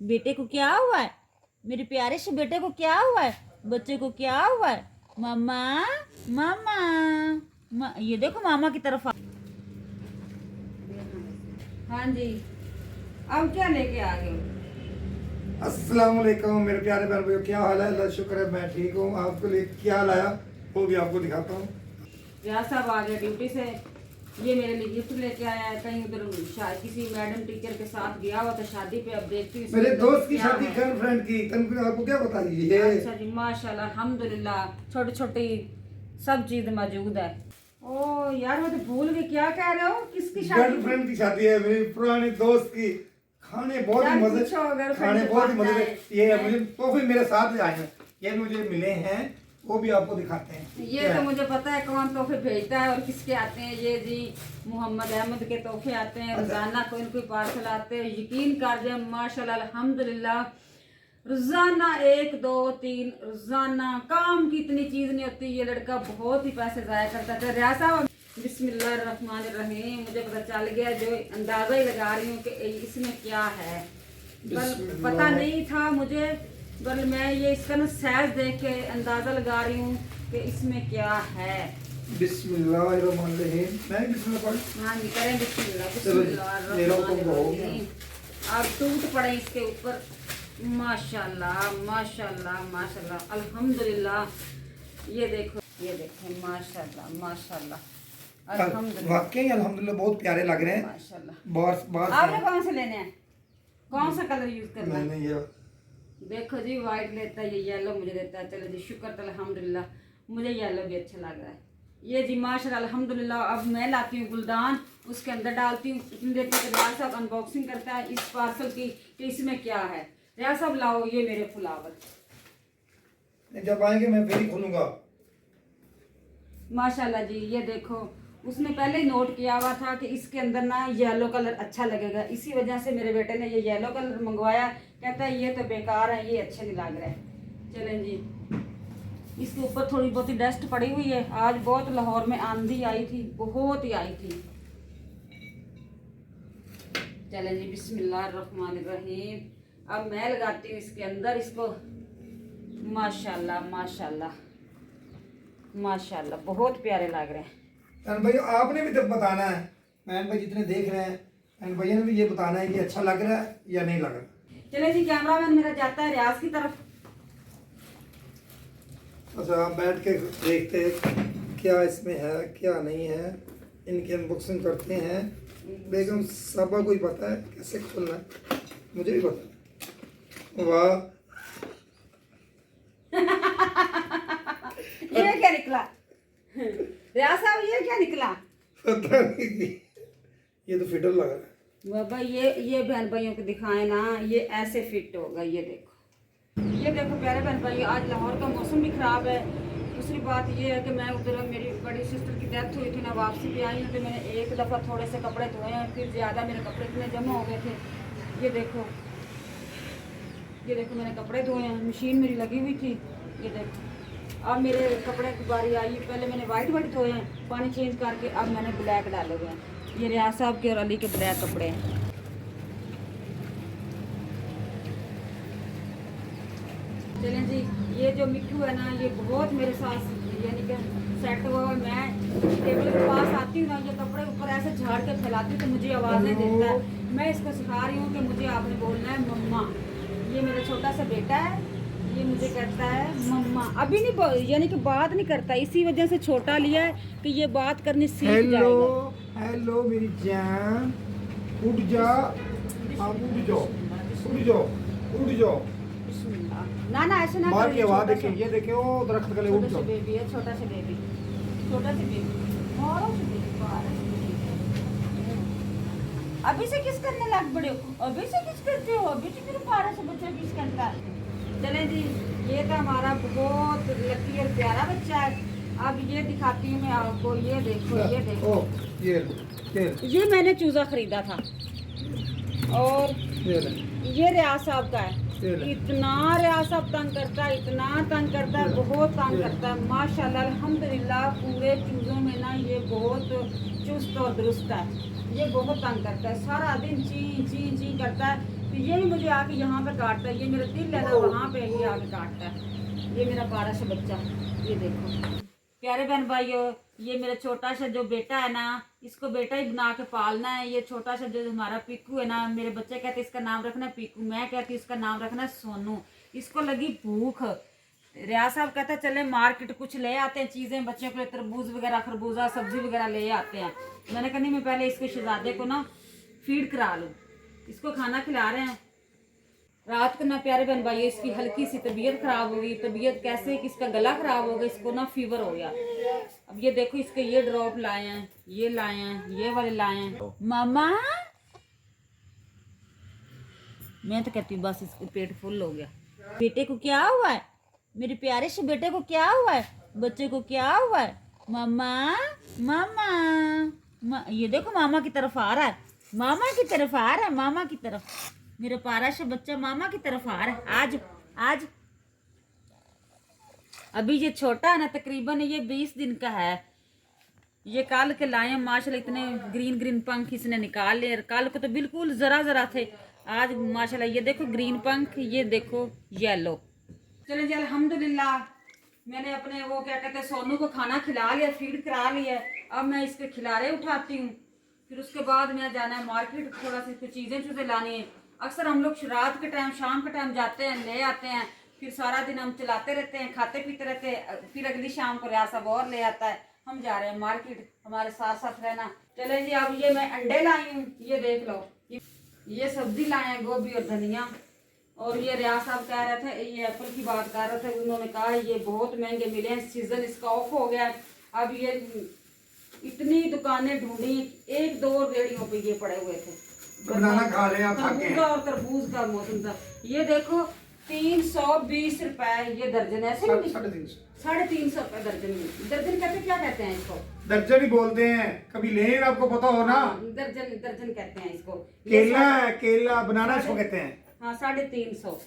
बेटे को क्या हुआ है? मेरे प्यारे से बेटे को क्या हुआ है? बच्चे को क्या हुआ है? मामा, मामा, ये देखो मामा की तरफ हाँ जी, अब क्या लेके आ गए? अस्सलाम वालेकुम मेरे प्यारे बहन भाइयों, क्या हाल है? अल्लाह शुक्र है मैं ठीक हूँ। आपके लिए क्या लाया वो भी आपको दिखाता हूँ। रियाज साहब आ गए ड्यूटी से। ये मेरे लिए गिफ्ट लेके आया है। कहीं उधर शायद किसी मैडम टीचर के साथ गया हुआ था शादी पे। अब देखती हूँ मेरे दोस्त की क्या शादी, है। गर्लफ्रेंड की। तनवीर आपको क्या बताइए ये? अच्छा जी, माशाल्लाह अल्हम्दुलिल्लाह, छोटी छोटी सब चीज मौजूद है। ओ यार, मैं तो भूल गई, क्या कह रहे हो? किसकी शादी? गर्लफ्रेंड की शादी है, मेरी पुरानी दोस्त की। खाने बहुत ही यार, मजे, पूछो, girlfriend खाने से बहुत ही बात मजे। है। ये मुझे तोहफे मेरे साथ ले आए हैं, ये मुझे मिले हैं, वो भी आपको दिखाते हैं। ये तो मुझे पता है कौन तोहफे भेजता है और किसके आते हैं। ये जी मोहम्मद अहमद के तोहफे आते हैं, रोजाना कोई न कोई पार्सल आते हैं। यकीन कर जाए माशाल्लाह अल्हम्दुलिल्लाह, रोजाना 1 2 3 रोजाना। काम की इतनी चीज नहीं होती। ये लड़का बहुत ही पैसे जाया करता था। रियाज साहब, बिस्मिल्लाहिर्रहमानिर्रहीम। मुझे पता चल गया, जो अंदाजा ही लगा रही हूँ कि इसमें क्या है। पर पता नहीं था मुझे, पर मैं ये इसका ना साइज देख के अंदाजा लगा रही हूँ कि इसमें क्या है। बिस्मिल्लाहिर्रहमानिर्रहीम। मैं बिस्मिल्लाह पढ़। हाँ जी, करें बिस्मिल्लाह। चलो जी, मेरा हुक्म तो हो गया। बिस्मिल्लाहिर्रहमानिर्रहीम। अब टूट पड़े इसके ऊपर। माशाल्लाह माशाल्लाह माशाल्लाह अल्हम्दुलिल्लाह। ये देखो, ये देखो, माशाल्लाह माशाल्लाह अल्हम्दुलिल्लाह वाकई अल्हम्दुलिल्लाह बहुत प्यारे लग रहे हैं। माशाल्लाह। बहुत आपने कौन से लेने हैं? कौन सा कलर यूज करना है? मैंने ये देखो जी, व्हाइट लेता है, ये येलो मुझे देता है। चलो जी, शुक्र तो अल्हम्दुलिल्लाह, मुझे येलो भी अच्छा लग रहा है। ये जी माशाल्लाह अल्हम्दुलिल्लाह। अब मैं लाती हूँ गुलदान, उसके अंदर डालती हूँ। इतनी देर तक रियाज साहब अनबॉक्सिंग करता है इस पार्सल की कि इसमें क्या है। रियाज साहब लाओ ये मेरे फ्लावर। जब आएंगे मैं फिर ही खोलूंगा। माशाल्लाह जी, ये देखो, उसने पहले ही नोट किया हुआ था कि इसके अंदर ना येलो कलर अच्छा लगेगा। इसी वजह से मेरे बेटे ने ये येलो कलर मंगवाया। कहता है ये तो बेकार है, ये अच्छे नहीं लग रहे। चलें जी, इसके ऊपर थोड़ी बहुत ही डस्ट पड़ी हुई है। आज बहुत लाहौर में आंधी आई थी, बहुत ही आई थी। चलें जी, बिस्मिल्लाहिर्रहमानिर्रहीम। अब मैं लगाती हूँ इसके अंदर इसको। माशाल्लाह माशाल्लाह माशाल्लाह, बहुत प्यारे लग रहे हैं। बहन भाई आपने भी तब बताना है, बहन भाई जितने देख रहे हैं बहन भैया ने भी ये बताना है कि अच्छा लग रहा है या नहीं लग रहा। चले जी, कैमरामैन मेरा जाता है रियाज की तरफ। अच्छा, आप बैठ के देखते हैं क्या इसमें है क्या नहीं है। इनकी अनबॉक्सिंग करते हैं। बेगम साहबा को ही पता है कैसे खोलना है, मुझे भी पता है। वाह, ये क्या निकला? रियाज साहब, ये क्या निकला? पता नहीं, ये तो फिटर लग रहा है। बाबा, ये बहन भाइयों को दिखाए ना, ये ऐसे फिट होगा। ये देखो प्यारे बहन भाई, आज लाहौर का मौसम भी खराब है। दूसरी बात ये है कि मैं उधर, मेरी बड़ी सिस्टर की डेथ हुई थी ना, वापसी पे आई हूँ तो मैंने एक दफ़ा थोड़े से कपड़े धोए हैं, फिर ज़्यादा मेरे कपड़े इतने जमा हो गए थे। ये देखो, ये देखो, मैंने कपड़े धोए हैं, मशीन मेरी लगी हुई थी। ये देखो, अब मेरे कपड़े की बारी आई। पहले मैंने वाइट धोए हैं पानी चेंज करके, अब मैंने ब्लैक डाले हुए हैं। ये रियाज साहब के और अली के ब्लैक कपड़े हैं। चलें जी, ये जो मिट्टू है ना, ये बहुत मेरे साथ यानी कि सेट हुआ है। मैं टेबल के पास आती हूँ ना, ये कपड़े ऊपर ऐसे झाड़ के फैलाती हूँ तो मुझे आवाज़ें देता है। मैं इसको सिखा रही हूँ कि मुझे आपने बोलना है मम्मा। ये मेरा छोटा सा बेटा है, ये मुझे कहता है मम्मा। अभी नहीं, यानी कि बात नहीं करता, इसी वजह से छोटा लिया है कि ये बात करनी सीख जाएगा। हेलो हेलो मेरी जान, उठ जा, आप उठ जाओ, उठ जाओ, उठ जाओ। ना ऐसे ना मार करिए, की आवाज छोटा देखिए, सा- ये देखिए, वो दरख्त गले उठ छोटा सा जाओ। बेबी है, छोटा सा बेबी, छोटा सा बेबी, मारो से बेबी, मारो से बेबी। अभी से किस करने लग पड़े हो? अभी से किस करते हो? अभी से फिर 12 से बच्चा किस करता है? चलें जी, ये तो हमारा बहुत लकी और प्यारा बच्चा है। अब ये दिखाती हूँ मैं आपको। ये देखो, ये देखो, ओ, ये ये मैंने चूजा खरीदा था और ये ले, ये रियाज साहब का है। ये ले। इतना रियाज साहब तंग करता है, इतना तंग करता है, बहुत तंग करता है। माशाल्लाह अल्हम्दुलिल्लाह, पूरे चूज़ों में ना ये बहुत चुस्त और दुरुस्त है। ये बहुत तंग करता है, सारा दिन ची ची ची करता है। तो ये भी मुझे आके यहाँ पे काटता है, ये मेरा दिल है ना वहाँ पे ये आके काटता है। ये मेरा पारा सा बच्चा, ये देखो प्यारे बहन भाइयों, ये मेरा छोटा सा जो बेटा है ना, इसको बेटा ही बना के पालना है। ये छोटा सा जो हमारा पीकू है ना, मेरे बच्चे कहते इसका नाम रखना पीकू, मैं कहती इसका नाम रखना सोनू। इसको लगी भूख, रियाज साहब कहता है चले मार्केट कुछ ले आते हैं चीज़ें बच्चों के लिए, तरबूज वगैरह खरबूजा सब्जी वगैरह ले आते हैं। मैंने कहा नहीं, मैं पहले इसको शहजादे को ना फीड करा लूँ, इसको खाना खिला रहे हैं। रात को ना प्यारे बहन भाई इसकी हल्की सी तबीयत खराब हो गई, तबीयत कैसे कि इसका गला खराब हो गया, इसको ना फीवर हो गया। अब ये देखो इसके ये ड्रॉप लाए हैं, ये लाए हैं, ये वाले लाए हैं। मामा मैं तो कहती हूँ बस इसको पेट फुल हो गया। बेटे को क्या हुआ है, मेरे प्यारे से बेटे को क्या हुआ है, बच्चे को क्या हुआ है। मामा मामा ये देखो मामा की तरफ आ रहा है, मामा की तरफ आ रहा है, मामा की तरफ। मेरा प्यारा सा बच्चा मामा की तरफ आ रहा है। आज आज अभी ये छोटा है ना, तकरीबन ये 20 दिन का है। ये कल के लाए हैं माशाल्लाह, इतने ग्रीन ग्रीन पंख इसने निकाल लिए। कल को तो बिल्कुल जरा जरा थे, आज माशाल्लाह ये देखो ग्रीन पंख, ये देखो येलो। चले जी अल्हम्दुलिल्लाह, मैंने अपने वो क्या कहते हैं सोनू को खाना खिला लिया, फीड करा लिया। अब मैं इसके खिलारे उठाती हूँ, फिर उसके बाद मैं जाना है मार्केट, थोड़ा सी कुछ चीज़ें लानी है। अक्सर हम लोग रात के टाइम शाम के टाइम जाते हैं, ले आते हैं, फिर सारा दिन हम चलाते रहते हैं, खाते पीते रहते हैं, फिर अगली शाम को रियाज साहब और ले आता है। हम जा रहे हैं मार्केट, हमारे साथ साथ रहना। चले जी अब ये मैं अंडे लाई हूँ, ये देख लो, ये सब्जी लाए हैं गोभी और धनिया। और ये रियाज साहब कह रहे थे, ये एप्पल की बात कर रहे थे, उन्होंने कहा ये बहुत महंगे मिले हैं, सीजन इसका ऑफ हो गया। अब ये इतनी दुकानें ढूंढी, एक दो रेडियों पे ये पड़े हुए थे। बनाना खा रहे हैं आप, तरबूज और तरबूज का मौसम था। ये देखो 320 रुपए ये दर्जन है, ऐसे नहीं 350 रुपए दर्जन। दर्जन कहते क्या कहते हैं इसको? दर्जन ही बोलते हैं, कभी लें आपको पता हो ना। दर्जन दर्जन कहते हैं इसको। केला है, केला बनाना इसको कहते हैं। हाँ 350।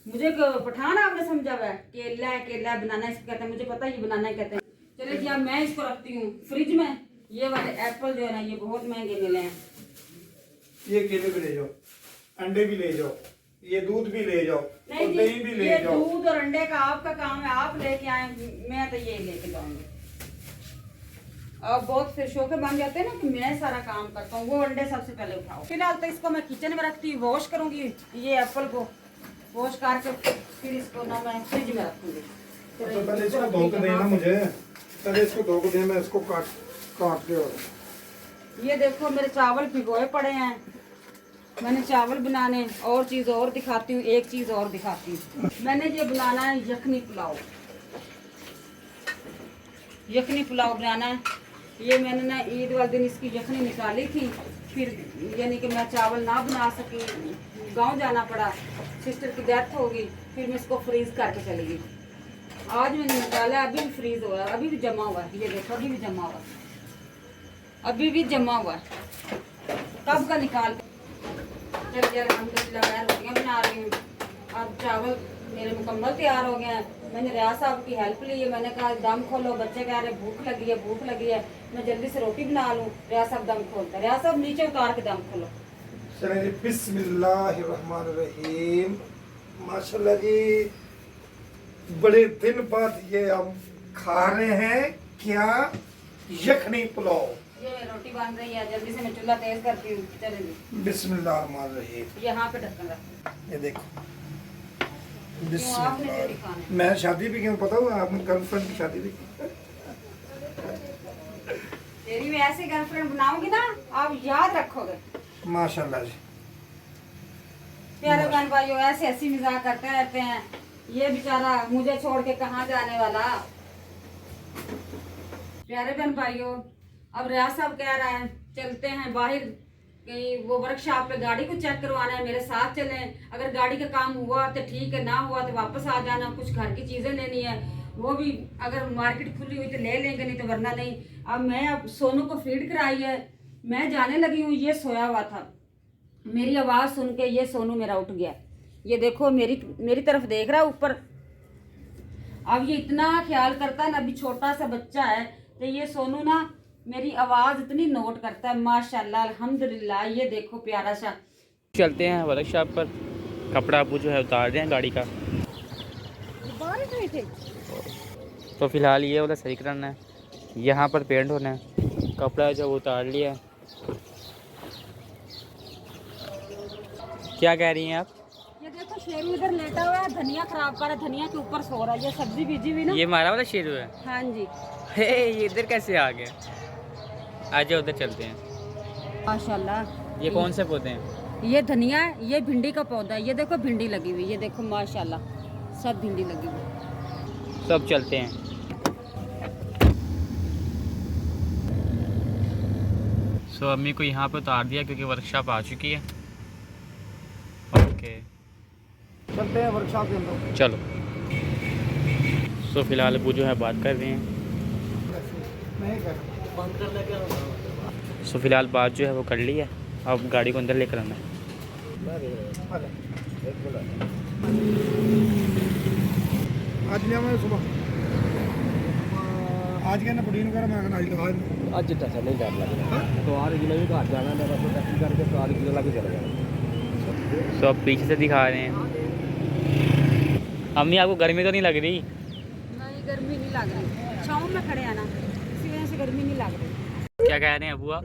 मुझे पठान आपने समझा हुआ है, केला है, केला बनाना इसको कहते हैं, मुझे पता है ये बनाना कहते हैं। चलिए जी अब मैं इसको रखती हूँ फ्रिज में। ये वाले एप्पल जो है ना, ये बहुत महंगे मिले हैं। ये केले भी ले जाओ, अंडे भी ले जाओ, ये दूध भी ले जाओ, नहीं और जी, दही भी ले ये जाओ। दूध और अंडे का आपका काम है, आप लेके आए, मैं तो ये लेके जाऊंगी। अब बहुत फिर शौके बन जाते हैं ना कि मैं सारा काम करता हूँ। वो अंडे सबसे पहले उठाओ। फिलहाल तो इसको मैं किचन में रखती हूँ, वॉश करूंगी ये एप्पल को, वॉश करके फिर इसको ना मैं फ्रिज में रखूंगी। तो पहले इसको धो के देना मुझे, पहले इसको धो के दे, मैं इसको काट के। और ये देखो मेरे चावल भिगोए पड़े हैं, मैंने चावल बनाने। और चीज़ और दिखाती हूँ, एक चीज़ और दिखाती हूँ। मैंने ये बनाना है यखनी पुलाव, यखनी पुलाव बनाना है। ये मैंने ना ईद वाले दिन इसकी यखनी निकाली थी, फिर यानी कि मैं चावल ना बना सकी, गांव जाना पड़ा, सिस्टर की डेथ हो गई, फिर मैं इसको फ्रीज करके चली गई। आज मैंने निकाला, अभी भी फ्रीज हुआ है, अभी भी जमा हुआ है। ये देखो अभी भी जमा हुआ है, अभी भी जमा हुआ है, कब का निकाल। चलिए अल्हम्दुलिल्लाह मैं रोटियाँ बना रही हूँ। अब चावल मेरे मुकम्मल तैयार हो गए हैं। मैंने रियाज साहब की हेल्प ली है, मैंने कहा दम खोलो, बच्चे कह रहे भूख लगी है, भूख लगी है, मैं जल्दी से रोटी बना लूँ। रियाज साहब दम खोलते, रियाज साहब नीचे उतार के दम खोलो। चलिए जी, बिस्मिल्लाहिर्रहमानिर्रहीम। माशाल्लाह जी, बड़े दिन बाद ये हम खा रहे हैं क्या, यखनी पुलाव। ये रोटी बन रही है, जल्दी से मैं चूल्हा तेज करती हूँ। चलें जी, बिस्मिल्लाहिर्रहमानिर्रहीम। यहाँ पे ढक्कन रख। ये देखो, क्यों आपने रोटी खानी? मैं शादी भी क्यों पता हुआ, आपने गर्लफ्रेंड की शादी भी की। तेरी मैं ऐसी गर्लफ्रेंड बनाऊंगी ना, आप याद रखोगे। माशाल्लाह जी, प्यारे बहन भाइयों, ऐसे ऐसी मजाक करते रहते हैं। ये बेचारा मुझे छोड़ के कहाँ जाने वाला। प्यारे बहन भाइयों, अब रियाज साहब कह रहा है चलते हैं बाहर, कहीं वो वर्कशॉप पे गाड़ी को चेक करवाना है, मेरे साथ चलें। अगर गाड़ी का काम हुआ तो ठीक है, ना हुआ तो वापस आ जाना। कुछ घर की चीज़ें लेनी है, वो भी अगर मार्केट खुली हुई तो ले लेंगे, नहीं तो वरना नहीं। अब सोनू को फीड कराई है, मैं जाने लगी हूँ। ये सोया हुआ था, मेरी आवाज़ सुन के ये सोनू मेरा उठ गया। ये देखो मेरी तरफ देख रहा है ऊपर। अब ये इतना ख्याल करता है ना, अभी छोटा सा बच्चा है, तो ये सोनू ना मेरी आवाज़ इतनी नोट करता है। माशाल्लाह अल्हम्दुलिल्लाह। ये देखो प्यारा सा, चलते हैं वर्कशॉप पर। कपड़ा अबू जो है उतार रहे हैं गाड़ी का। तो फ़िलहाल ये वाला सही करना है, यहाँ पर पेंट होना है। कपड़ा जो उतार लिया है। क्या कह रही हैं आप? ये देखो शेरू इधर लेटा हुआ है, धनिया खराब कर रहा है, धनिया के ऊपर सो रहा है। ये सब्जी बीजी हुई ना। ये हमारा वाला शेरू है? हाँ जी। हे, ये इधर कैसे आ गया? आजा उधर चलते हैं। माशाल्लाह। ये कौन से पौधे हैं? ये धनिया है, ये भिंडी का पौधा है। ये देखो भिंडी लगी हुई, ये देखो माशाल्लाह सब भिंडी लगी हुई। सब चलते हैं। सो अम्मी को यहाँ पे उतार दिया क्योंकि वर्कशॉप आ चुकी है। ओके चलते हैं वर्कशॉप के अंदर। चलो। सो फिलहाल अबू जो है बात कर रहे हैं। सो फिलहाल बात जो है वो कर ली है, अब गाड़ी को अंदर लेकर आना है। आज लिया मैं सुबह, आज क्या ना प्रोटीन वगैरह मैं आज लगा आज जितना नहीं डर लग तो आज जिले भी घर जाना मैं बस टैक्सी करके तो आज जिले लगे चले जाना। सो अब पीछे से दिखा रहे हैं। अम्मी आपको गर्मी तो नहीं लग रही? नहीं गर्मी नहीं लग रही, छाँव में खड़े हैं ना, इसी वजह से गर्मी नहीं लग रही। क्या कह रहे हैं अबू आप?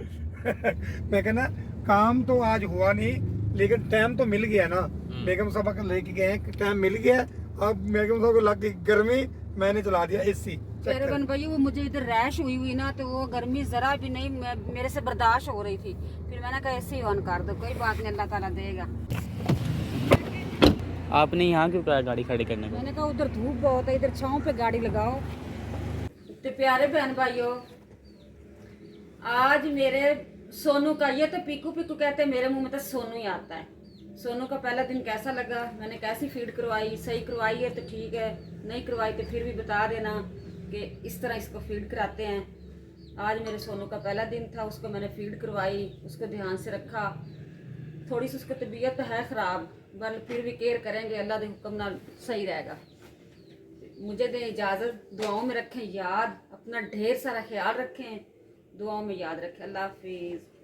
मैं कहना काम तो आज हुआ नहीं, लेकिन टाइम तो मिल गया ना। बेगम साहब को लेके गए हैं, टाइम मिल गया। अब बेगम साहब को लग गई गर्मी, मैंने चला दिया एसी। मेरे भाई वो मुझे इधर रैश हुई ना, तो वो गर्मी जरा भी नहीं मेरे से बर्दाश्त हो रही थी। फिर मैंने कहा एसी ऑन कर दो, कोई बात नहीं, अल्लाह ताला देगा। आपने यहाँ क्यों कहा गाड़ी खड़ी करने को? मैंने कहा उधर धूप बहुत है, इधर छाँव पे गाड़ी लगाओ। तो प्यारे बहन भाइयों, आज मेरे सोनू का, ये तो पीकू पीकू कहते हैं, मेरे मुंह में तो सोनू ही आता है। सोनू का पहला दिन कैसा लगा, मैंने कैसी फीड करवाई, सही करवाई है तो ठीक है, नहीं करवाई तो फिर भी बता देना कि इस तरह इसको फीड कराते हैं। आज मेरे सोनू का पहला दिन था, उसको मैंने फीड करवाई, उसको ध्यान से रखा। थोड़ी सी उसकी तबीयत है ख़राब, बल फिर भी केयर करेंगे, अल्लाह के हुक्म नाल सही रहेगा। मुझे दें इजाज़त, दुआओं में रखें याद, अपना ढेर सारा ख्याल रखें, दुआओं में याद रखें। अल्लाह हाफिज़।